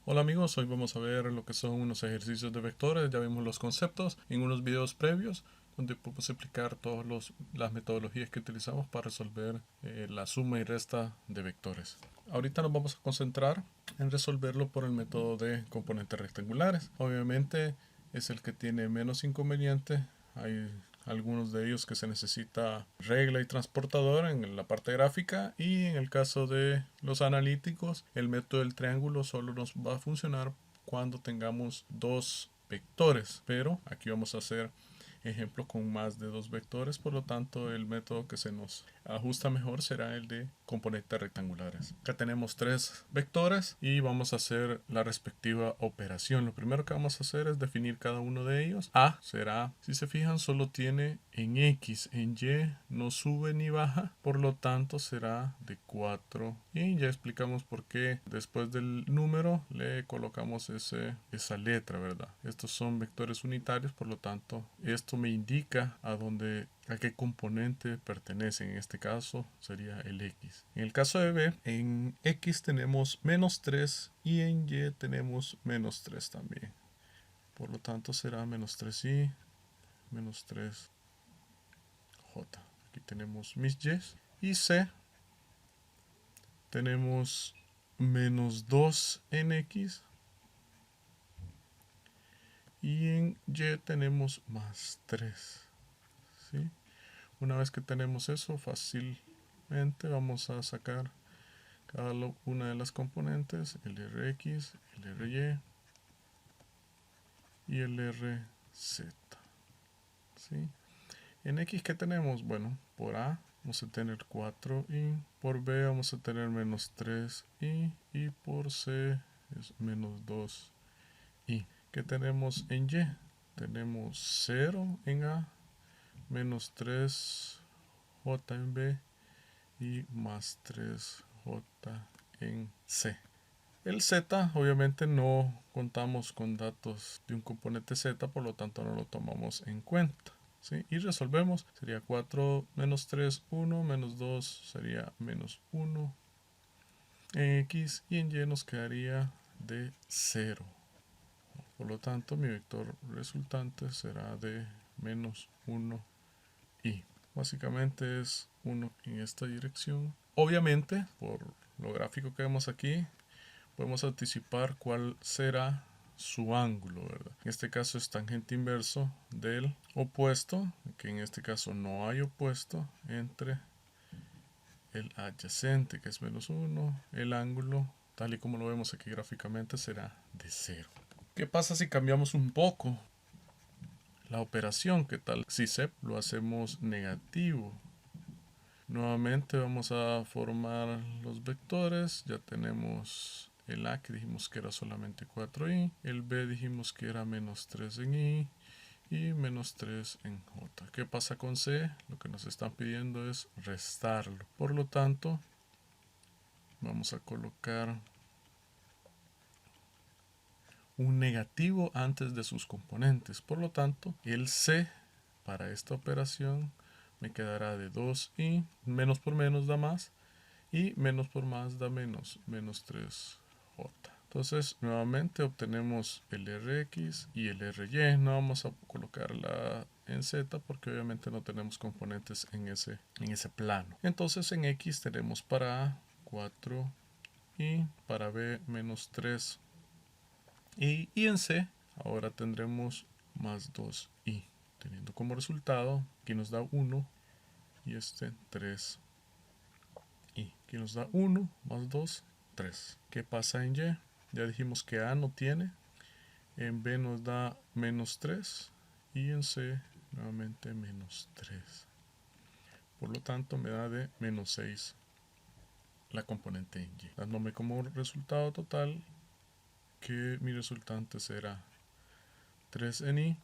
Hola amigos, hoy vamos a ver lo que son unos ejercicios de vectores. Ya vimos los conceptos en unos videos previos donde podemos explicar todas las metodologías que utilizamos para resolver la suma y resta de vectores. Ahorita nos vamos a concentrar en resolverlo por el método de componentes rectangulares. Obviamente es el que tiene menos inconveniente. Hay algunos de ellos que se necesita regla y transportador en la parte gráfica, y en el caso de los analíticos el método del triángulo solo nos va a funcionar cuando tengamos dos vectores, pero aquí vamos a hacer ejemplos con más de dos vectores, por lo tanto el método que se nos ajusta mejor será el de componentes rectangulares. Acá tenemos tres vectores y vamos a hacer la respectiva operación. Lo primero que vamos a hacer es definir cada uno de ellos. A será, si se fijan, solo tiene en X, en Y no sube ni baja, por lo tanto será de 4, y ya explicamos por qué después del número le colocamos esa letra, ¿verdad? Estos son vectores unitarios, por lo tanto esto me indica a qué componente pertenece. En este caso sería el X. En el caso de B, en X tenemos menos 3 y en Y tenemos menos 3 también. Por lo tanto será menos 3y, menos 3J. Aquí tenemos mis Y. Y C tenemos menos 2 en X y en Y tenemos más 3. ¿Sí? Una vez que tenemos eso, fácilmente vamos a sacar cada una de las componentes, el Rx, el Ry y el Rz. ¿Sí? En X, ¿qué tenemos? Bueno, por A vamos a tener 4y, por B vamos a tener menos 3y y por C es menos 2y. ¿Qué tenemos en Y? Tenemos 0 en A, menos 3J en B y más 3J en C. El Z, obviamente no contamos con datos de un componente Z, por lo tanto no lo tomamos en cuenta. ¿Sí? Y resolvemos, sería 4 menos 3, 1, menos 2 sería menos 1 en X, y en Y nos quedaría de 0. Por lo tanto mi vector resultante será de menos 1y. Básicamente es 1 en esta dirección. Obviamente, por lo gráfico que vemos aquí, podemos anticipar cuál será su ángulo, ¿verdad? En este caso es tangente inverso del opuesto, que en este caso no hay opuesto, entre el adyacente, que es menos 1, el ángulo, tal y como lo vemos aquí gráficamente, será de 0. ¿Qué pasa si cambiamos un poco la operación? ¿Qué tal si lo hacemos negativo? Nuevamente vamos a formar los vectores. Ya tenemos el A, que dijimos que era solamente 4y, el B dijimos que era menos 3 en y menos 3 en j. ¿Qué pasa con C? Lo que nos están pidiendo es restarlo. Por lo tanto, vamos a colocar un negativo antes de sus componentes. Por lo tanto, el C para esta operación me quedará de 2y, menos por menos da más, y menos por más da menos, menos 3J. Entonces nuevamente obtenemos el Rx y el Ry. No vamos a colocarla en Z porque obviamente no tenemos componentes en ese plano. Entonces en X tenemos para A 4 y para B menos 3 y en C ahora tendremos más 2y, teniendo como resultado aquí nos da 1 y este 3 y que nos da 1 más 2, 3. ¿Qué pasa en Y? Ya dijimos que A no tiene, en B nos da menos 3 y en C nuevamente menos 3. Por lo tanto me da de menos 6 la componente en Y, dándome como resultado total que mi resultante será 3 en Y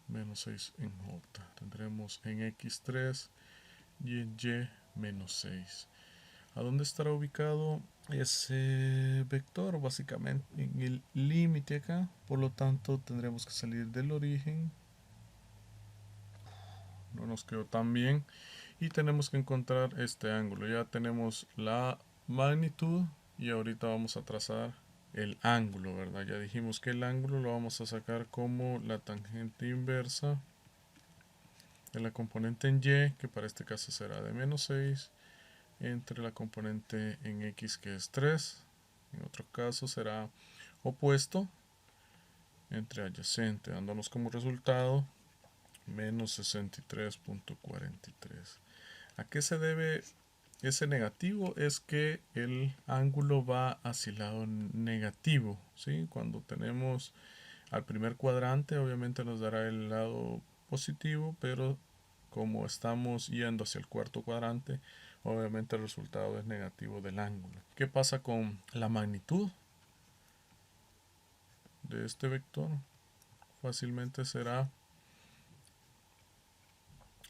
menos 6 en J. Tendremos en X 3 y en Y menos 6. ¿A dónde estará ubicado ese vector? Básicamente en el límite acá. Por lo tanto tendremos que salir del origen. No nos quedó tan bien. Y tenemos que encontrar este ángulo. Ya tenemos la magnitud y ahorita vamos a trazar el ángulo, ¿verdad? Ya dijimos que el ángulo lo vamos a sacar como la tangente inversa de la componente en y, que para este caso será de menos 6, entre la componente en x, que es 3. En otro caso será opuesto entre adyacente, dándonos como resultado menos 63.43. ¿A qué se debe ese negativo? Es que el ángulo va hacia el lado negativo, ¿sí? Cuando tenemos al primer cuadrante, obviamente nos dará el lado positivo, pero como estamos yendo hacia el cuarto cuadrante, obviamente el resultado es negativo del ángulo. ¿Qué pasa con la magnitud de este vector? Fácilmente será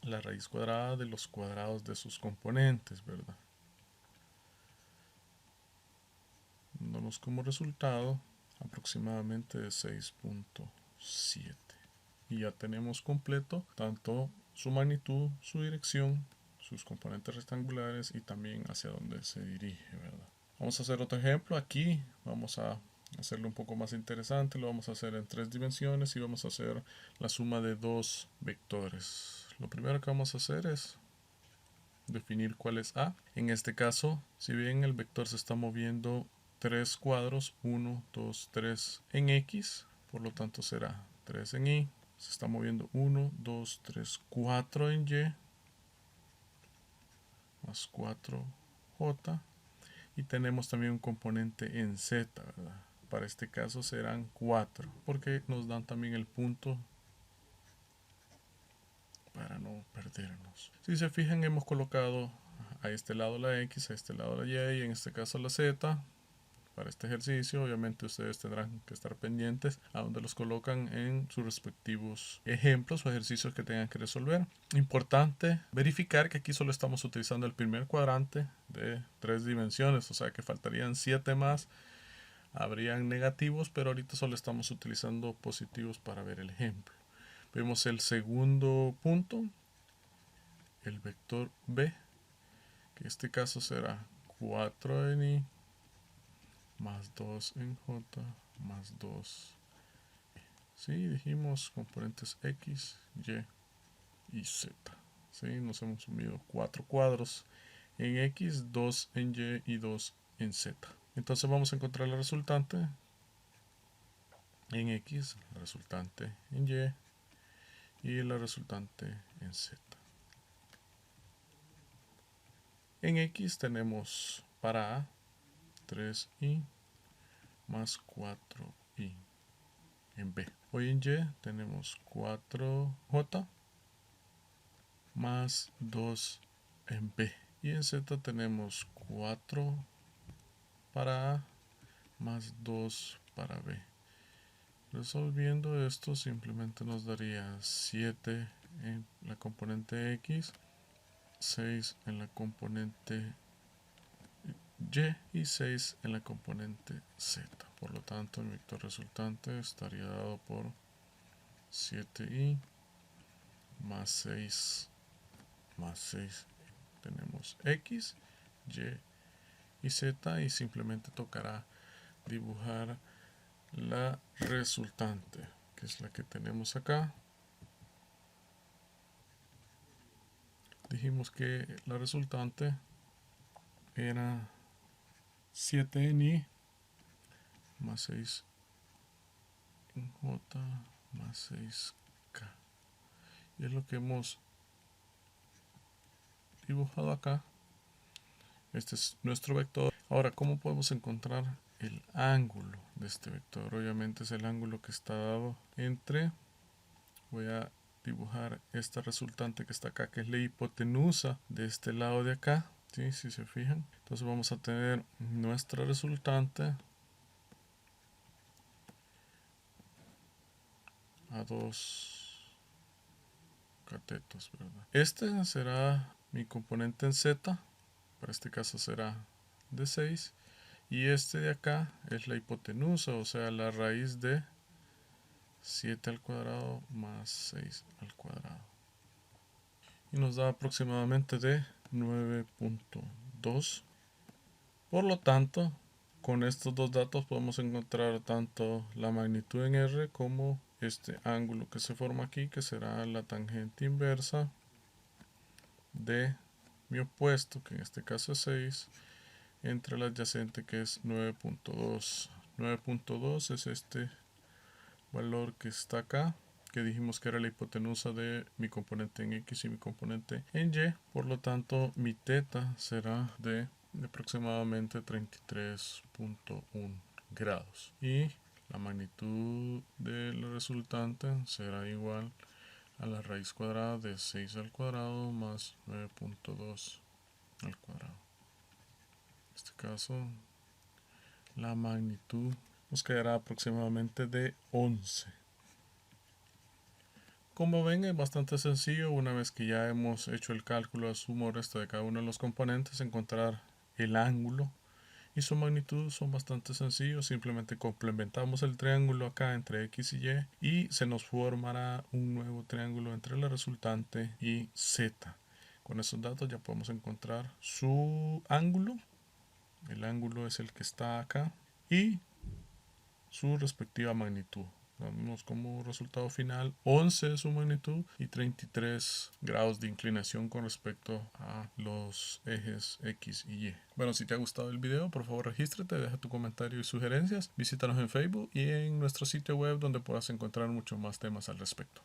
la raíz cuadrada de los cuadrados de sus componentes, ¿verdad? Dándonos como resultado aproximadamente de 6.7. Y ya tenemos completo tanto su magnitud, su dirección, sus componentes rectangulares y también hacia dónde se dirige, ¿verdad? Vamos a hacer otro ejemplo. Aquí vamos a hacerlo un poco más interesante. Lo vamos a hacer en 3 dimensiones y vamos a hacer la suma de 2 vectores. Lo primero que vamos a hacer es definir cuál es A. En este caso, si bien el vector se está moviendo 3 cuadros, 1, 2, 3 en X, por lo tanto será 3 en Y. Se está moviendo 1, 2, 3, 4 en Y, más 4J. Y tenemos también un componente en Z, ¿verdad? Para este caso serán 4, porque nos dan también el punto para no perdernos. Si se fijan, hemos colocado a este lado la X, a este lado la Y y en este caso la Z. Para este ejercicio, obviamente ustedes tendrán que estar pendientes a donde los colocan en sus respectivos ejemplos o ejercicios que tengan que resolver. Importante verificar que aquí solo estamos utilizando el primer cuadrante de 3 dimensiones, o sea que faltarían 7 más. Habrían negativos, pero ahorita solo estamos utilizando positivos para ver el ejemplo. Vemos el segundo punto, el vector B, que en este caso será 4 en Y más 2 en J más 2. Sí, dijimos componentes X, Y y Z. Sí, nos hemos sumido 4 cuadros en X, 2 en Y y 2 en Z. Entonces vamos a encontrar la resultante en X, la resultante en Y la resultante en Z. En X tenemos para A 3Y más 4Y. En B. Hoy en Y tenemos 4J más 2 en B. Y en Z tenemos 4 para A más 2 para B. Resolviendo esto simplemente nos daría 7 en la componente X, 6 en la componente Y y 6 en la componente Z. Por lo tanto, el vector resultante estaría dado por 7Y más 6 más 6. Tenemos X, Y y Z y simplemente tocará dibujar la resultante, que es la que tenemos acá. Dijimos que la resultante era 7 en Y más 6 en J más 6K. Y es lo que hemos dibujado acá. Este es nuestro vector. Ahora, ¿cómo podemos encontrar el ángulo de este vector? Obviamente es el ángulo que está dado entre, voy a dibujar esta resultante que está acá, que es la hipotenusa de este lado de acá, ¿sí? Si se fijan. Entonces vamos a tener nuestra resultante a 2 catetos, ¿verdad? Este será mi componente en Z, para este caso será de 6. Y este de acá es la hipotenusa, o sea, la raíz de 7 al cuadrado más 6 al cuadrado. Y nos da aproximadamente de 9.2. Por lo tanto, Con estos dos datos podemos encontrar tanto la magnitud en R como este ángulo que se forma aquí, que será la tangente inversa de mi opuesto, que en este caso es 6, entre el adyacente, que es 9.2. 9.2 es este valor que está acá, que dijimos que era la hipotenusa de mi componente en X y mi componente en Y. Por lo tanto, mi teta será de aproximadamente 33.1 grados. Y la magnitud del resultante será igual a la raíz cuadrada de 6 al cuadrado más 9.2 al cuadrado. En este caso, la magnitud nos quedará aproximadamente de 11. Como ven, es bastante sencillo. Una vez que ya hemos hecho el cálculo de suma o resta de cada uno de los componentes, encontrar el ángulo y su magnitud son bastante sencillos. Simplemente complementamos el triángulo acá entre X y Y se nos formará un nuevo triángulo entre la resultante y Z. Con esos datos ya podemos encontrar su ángulo. El ángulo es el que está acá y su respectiva magnitud. Damos como resultado final 11 de su magnitud y 33 grados de inclinación con respecto a los ejes X y Y. Bueno, si te ha gustado el video, por favor regístrate, deja tu comentario y sugerencias. Visítanos en Facebook y en nuestro sitio web, donde podrás encontrar muchos más temas al respecto.